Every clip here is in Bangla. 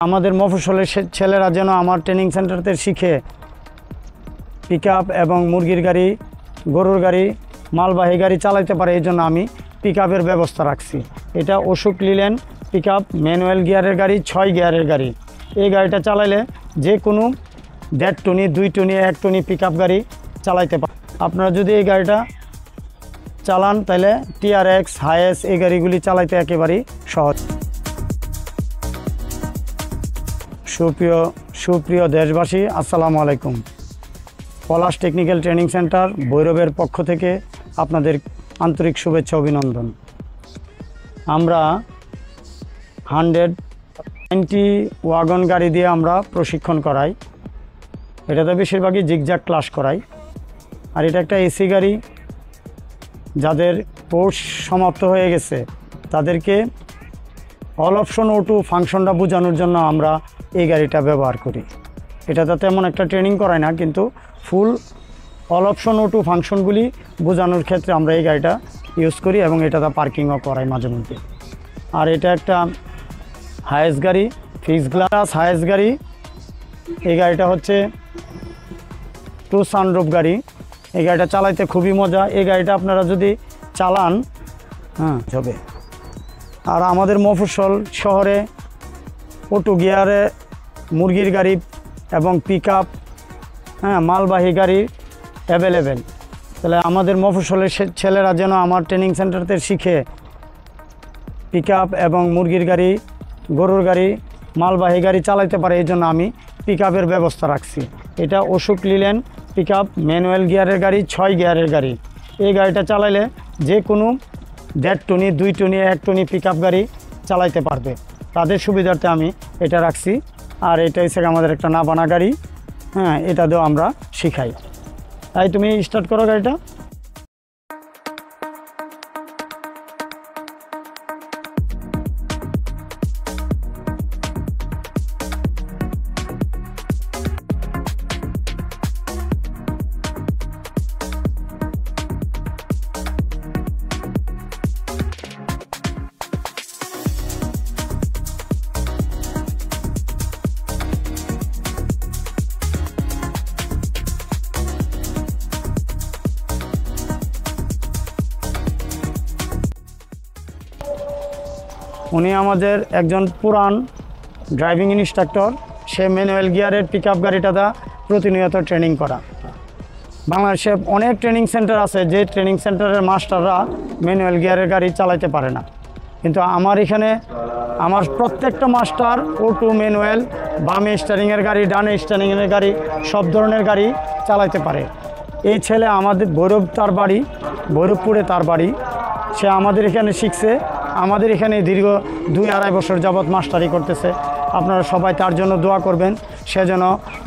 আমাদের মফস্বলের ছেলেরা যেন আমার ট্রেনিং সেন্টারতে শিখে পিকআপ এবং মুরগির গাড়ি, গরুর গাড়ি, মালবাহী গাড়ি চালাতে পারে, এই জন্য আমি পিকআপের ব্যবস্থা রাখছি। এটা অশোক লিলেন পিকআপ, ম্যানুয়াল গিয়ারের গাড়ি, 6 গিয়ারের গাড়ি। এই গাড়িটা চালাইলে যে কোনো 1.5 টনি, 2 টনি, 1 টনি পিকআপ গাড়ি চালাইতে পারে। আপনারা যদি এই গাড়িটা চালান তাহলে TRX, হাইএস এই গাড়িগুলি চালাইতে একেবারেই সহজ। সুপ্রিয় দেশবাসী, আসসালামু আলাইকুম। পলাশ টেকনিক্যাল ট্রেনিং সেন্টার ভৈরবের পক্ষ থেকে আপনাদের আন্তরিক শুভেচ্ছা অভিনন্দন। আমরা 190 ওয়াগন গাড়ি দিয়ে আমরা প্রশিক্ষণ করাই। এটাতে বেশিরভাগই জিগজ্যাগ ক্লাস করাই। আর এটা একটা এসি গাড়ি। যাদের কোর্স সমাপ্ত হয়ে গেছে তাদেরকে অল অপশন O2 ফাংশনটা বোঝানোর জন্য আমরা এই গাড়িটা ব্যবহার করি। এটাতে তেমন একটা ট্রেনিং করাই না, কিন্তু ফুল অল অপশন O2 ফাংশনগুলি বোঝানোর ক্ষেত্রে আমরা এই গাড়িটা ইউজ করি এবং এটাতে পার্কিংও করাই মাঝে মধ্যে। আর এটা একটা হাইয়েস্ট গাড়ি, ফিক্সড গ্লাস হাইয়েস্ট গাড়ি। এই গাড়িটা হচ্ছে 2 সানরুফ গাড়ি। এই গাড়িটা চালাইতে খুবই মজা। এই গাড়িটা আপনারা যদি চালান হবে। আর আমাদের মফস্বল শহরে O2 গিয়ারে মুরগির গাড়ি এবং পিকআপ, মালবাহী গাড়ি অ্যাভেলেবেল। তাহলে আমাদের মফস্বলের ছেলেরা যেন আমার ট্রেনিং সেন্টারতে শিখে পিকআপ এবং মুরগির গাড়ি, গরুর গাড়ি, মালবাহী গাড়ি চালাইতে পারে, এই জন্য আমি পিকআপের ব্যবস্থা রাখছি। এটা অশোক লিলেন পিকআপ, ম্যানুয়াল গিয়ারের গাড়ি, 6 গিয়ারের গাড়ি। এই গাড়িটা চালাইলে যে কোনো 1.5 টনি, 2 টনি, 1 টনি পিকআপ গাড়ি চালাইতে পারবে। তাদের সুবিধার্থে আমি এটা রাখছি। আর এটা হচ্ছে আমাদের একটা নাবানা গাড়ি। এটা দিয়েও আমরা শিখাই। তাই তুমি স্টার্ট করো গাড়িটা। উনি আমাদের একজন পুরান ড্রাইভিং ইনস্ট্রাক্টর। সে ম্যানুয়াল গিয়ারের পিকআপ গাড়িটাতে প্রতিনিয়ত ট্রেনিং করা। বাংলাদেশে অনেক ট্রেনিং সেন্টার আছে, যে ট্রেনিং সেন্টারের মাস্টাররা ম্যানুয়াল গিয়ারের গাড়ি চালাইতে পারে না, কিন্তু আমার এখানে আমার প্রত্যেকটা মাস্টার O2 ম্যানুয়াল, বামে স্টারিংয়ের গাড়ি, ডানে স্টারিংয়ের গাড়ি, সব ধরনের গাড়ি চালাইতে পারে। এই ছেলে আমাদের ভৈরবপুরে তার বাড়ি। সে আমাদের এখানে শিখছে। আমাদের এখানে দীর্ঘ 2-2.5 বছর যাবৎ মাস্টারি করতেছে। আপনারা সবাই তার জন্য দোয়া করবেন, সে যেন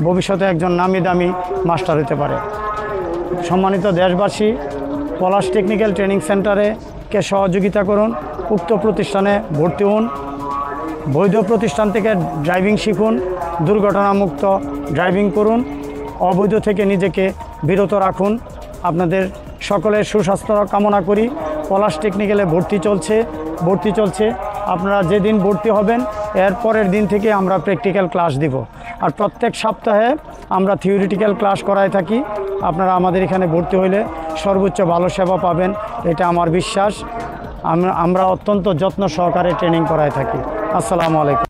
ভবিষ্যতে একজন নামি দামি মাস্টার হতে পারে। সম্মানিত দেশবাসী, পলাশ টেকনিক্যাল ট্রেনিং সেন্টারে সহযোগিতা করুন, উক্ত প্রতিষ্ঠানে ভর্তি হন, বৈধ প্রতিষ্ঠান থেকে ড্রাইভিং শিখুন, দুর্ঘটনামুক্ত ড্রাইভিং করুন, অবৈধ থেকে নিজেকে বিরত রাখুন। আপনাদের সকলের সুস্বাস্থ্য কামনা করি। পলাশ টেকনিক্যালে ভর্তি চলছে। আপনারা যেদিন ভর্তি হবেন এর পরের দিন থেকে আমরা প্র্যাকটিক্যাল ক্লাস দিব। আর প্রত্যেক সপ্তাহে আমরা থিওরিটিক্যাল ক্লাস করাই থাকি। আপনারা আমাদের এখানে ভর্তি হইলে সর্বোচ্চ ভালো সেবা পাবেন, এটা আমার বিশ্বাস। আমরা অত্যন্ত যত্ন সহকারে ট্রেনিং করাই থাকি। আসসালামু আলাইকুম।